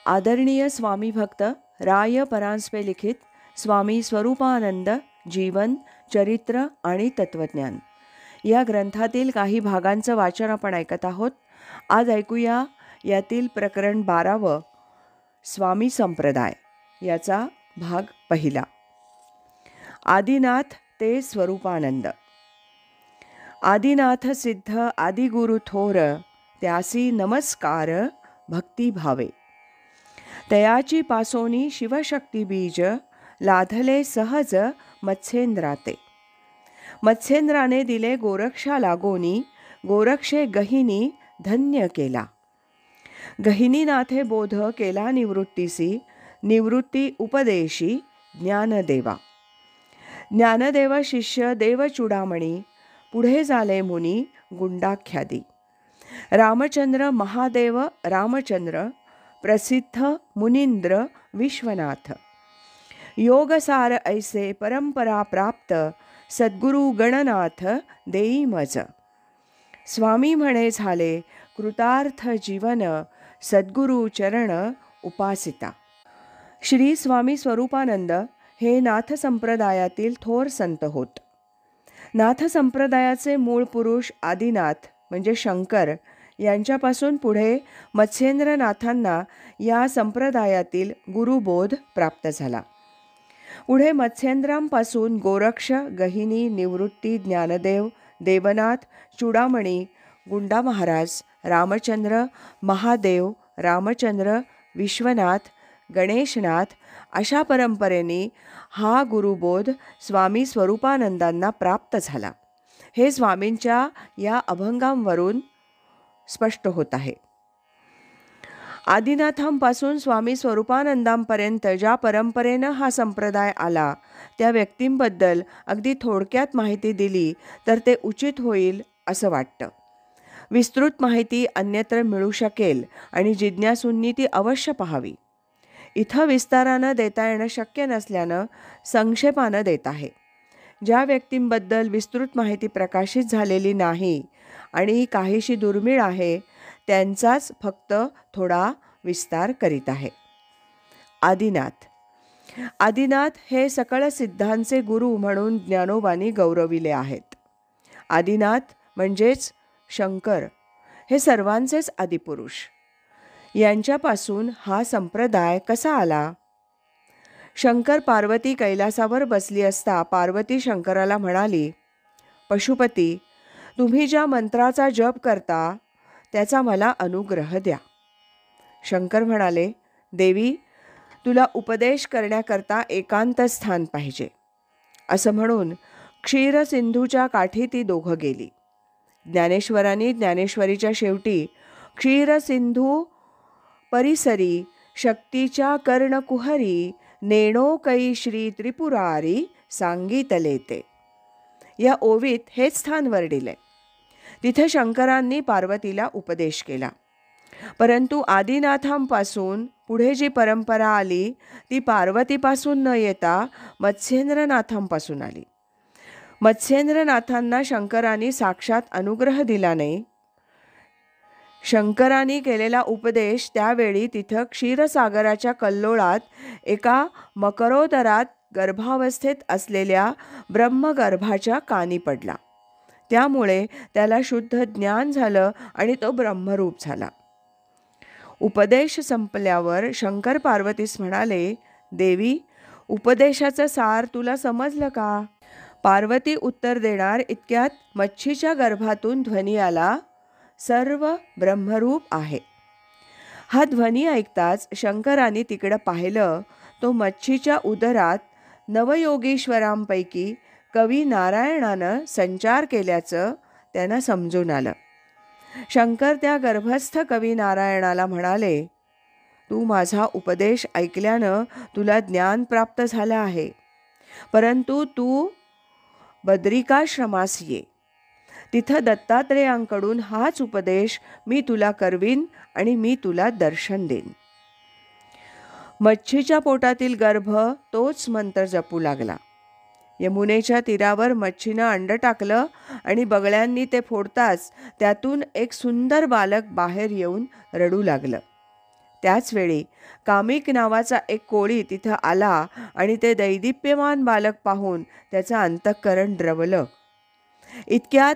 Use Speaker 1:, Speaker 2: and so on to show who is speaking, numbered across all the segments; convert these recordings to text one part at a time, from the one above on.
Speaker 1: आदरणीय स्वामी भक्त राय परांजपे लिखित स्वामी स्वरूपानंद जीवन चरित्र आणि तत्वज्ञान या ग्रंथातील काही भागांचं वाचन आपण ऐकत आहोत. आज ऐकूया यातील प्रकरण 12 स्वामी संप्रदाय याचा भाग पहिला. आदिनाथ ते स्वरूपानंद. आदिनाथ सिद्ध आदिगुरु थोर त्यासी नमस्कार भक्ती भावे. तयाची पासोनी शिवशक्ती बीज लाधले सहज मत्स्येंद्राते. मत्स्येंद्राने दिले गोरक्षा लागोनी गोरक्षे गहिनी धन्य केला. गहिनीनाथे बोध केला निवृत्तीसी निवृत्ती उपदेशी ज्ञानदेवा. ज्ञानदेव शिष्य देवचूडामणी पुढे झाले मुनी गुंडाख्यादी. रामचंद्र महादेव रामचंद्र प्रसिद्ध मुनींद्र विश्वनाथ. योगसार ऐसे परंपरा प्राप्त सद्गुरु गणनाथ देई मज. स्वामी म्हणे झाले कृतार्थ जीवन सद्गुरु चरण उपासिता. श्री स्वामी स्वरूपानंद हे नाथ संप्रदायातील थोर संत होत. नाथ संप्रदायाचे मूळ पुरुष आदिनाथ म्हणजे शंकर यांच्यापासून पुढे मत्स्येंद्रनाथांना या संप्रदायातील गुरुबोध प्राप्त झाला. पुढे मत्स्येंद्रांपासून गोरक्ष गहिनी निवृत्ती ज्ञानदेव देवनाथ चूडामणी गुंडा महाराज रामचंद्र महादेव रामचंद्र विश्वनाथ गणेशनाथ अशा परंपरेने हा गुरुबोध स्वामी स्वरूपानंदांना प्राप्त झाला. हे स्वामींच्या या अभंगांवरून स्पष्ट होत आहे. आदिनाथांपासून स्वामी स्वरूपानंदांपर्यंत ज्या परंपरेनं हा संप्रदाय आला त्या व्यक्तींबद्दल अगदी थोडक्यात माहिती दिली तर ते उचित होईल असं वाटतं. विस्तृत माहिती अन्यत्र मिळू शकेल आणि जिज्ञासूंनी ती अवश्य पाहावी. इथं विस्तारानं देता येणं शक्य नसल्यानं संक्षेपानं देत आहे. ज्या व्यक्तींबद्दल विस्तृत माहिती प्रकाशित झालेली नाही आणि काहीशी दुर्मिळ आहे त्यांचाच फक्त थोडा विस्तार करीत आहे. आदिनाथ. आदिनाथ हे सकळ सिद्धांचे गुरु म्हणून ज्ञानोबांनी गौरविले आहेत. आदिनाथ म्हणजेच शंकर हे सर्वांचेच आदिपुरुष. यांच्यापासून हा संप्रदाय कसा आला? शंकर पार्वती कैलासावर बसली असता पार्वती शंकराला म्हणाली, पशुपती तुम्ही ज्या मंत्राचा जप करता त्याचा मला अनुग्रह द्या. शंकर म्हणाले, देवी तुला उपदेश करण्याकरता एकांत स्थान पाहिजे. असं म्हणून क्षीरसिंधूच्या काठी ती दोघं गेली. ज्ञानेश्वरांनी ज्ञानेश्वरीच्या शेवटी क्षीरसिंधू परिसरी शक्तीच्या कर्णकुहरी नेणो कै श्री त्रिपुरारी सांगितले ते या ओवीत हेच स्थान वर्णिले. तिथे शंकरांनी पार्वतीला उपदेश केला. परंतु आदिनाथांपासून पुढे जी परंपरा आली ती पार्वतीपासून न येता मत्स्येंद्रनाथांपासून आली. मत्स्येंद्रनाथांना शंकरांनी साक्षात अनुग्रह दिला नाही. शंकरांनी केलेला उपदेश त्यावेळी तिथं क्षीरसागराच्या कल्लोळात एका मकरोदरात गर्भावस्थेत असलेल्या ब्रह्मगर्भाच्या कानी पडला. त्यामुळे त्याला शुद्ध ज्ञान झालं आणि तो ब्रह्मरूप झाला. उपदेश संपल्यावर शंकर पार्वतीस म्हणाले, देवी उपदेशाचं सार तुला समजलं का? पार्वती उत्तर देणार इतक्यात मच्छीच्या गर्भातून ध्वनी आला, सर्व ब्रह्मरूप आहे. हा ध्वनी ऐकताच शंकरांनी तिकडं पाहिलं. तो मच्छीच्या उदरात नवयोगीश्वरांपैकी कवी नारायणानं संचार केल्याचं त्यांना समजून आलं. शंकर त्या गर्भस्थ कवी नारायणाला म्हणाले, तू माझा उपदेश ऐकल्यानं तुला ज्ञान प्राप्त झालं आहे. परंतु तू बद्रिकाश्रमास ये. तिथं दत्तात्रेयांकडून हाच उपदेश मी तुला करवीन आणि मी तुला दर्शन देईन. मच्छीच्या पोटातील गर्भ तोच मंत्र जपू लागला. यमुनेच्या तीरावर मच्छीनं अंड टाकलं आणि बगळ्यांनी ते फोडताच त्यातून एक सुंदर बालक बाहेर येऊन रडू लागलं. त्याचवेळी कामिक नावाचा एक कोळी तिथं आला आणि ते दैदिप्यमान बालक पाहून त्याचं अंतःकरण द्रवलं. इतक्यात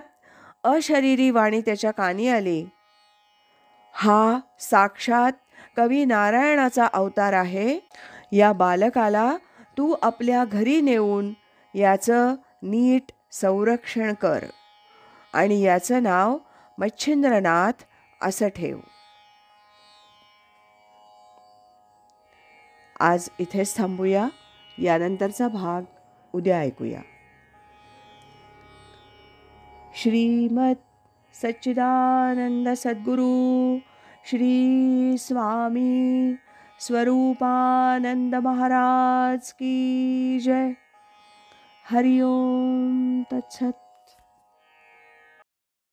Speaker 1: अशरीरी वाणी त्याच्या कानी आली, हा साक्षात कवी नारायणाचा अवतार आहे. या बालकाला तू आपल्या घरी नेऊन याचं नीट संरक्षण कर आणि याचं नाव मच्छिंद्रनाथ असं ठेव. आज इथेच थांबूया. यानंतरचा भाग उद्या ऐकूया. श्रीमद सच्चिदानंद सद्गुरु श्री स्वामी स्वरूपानंद महाराज की जय. हरि ओम तत्सत.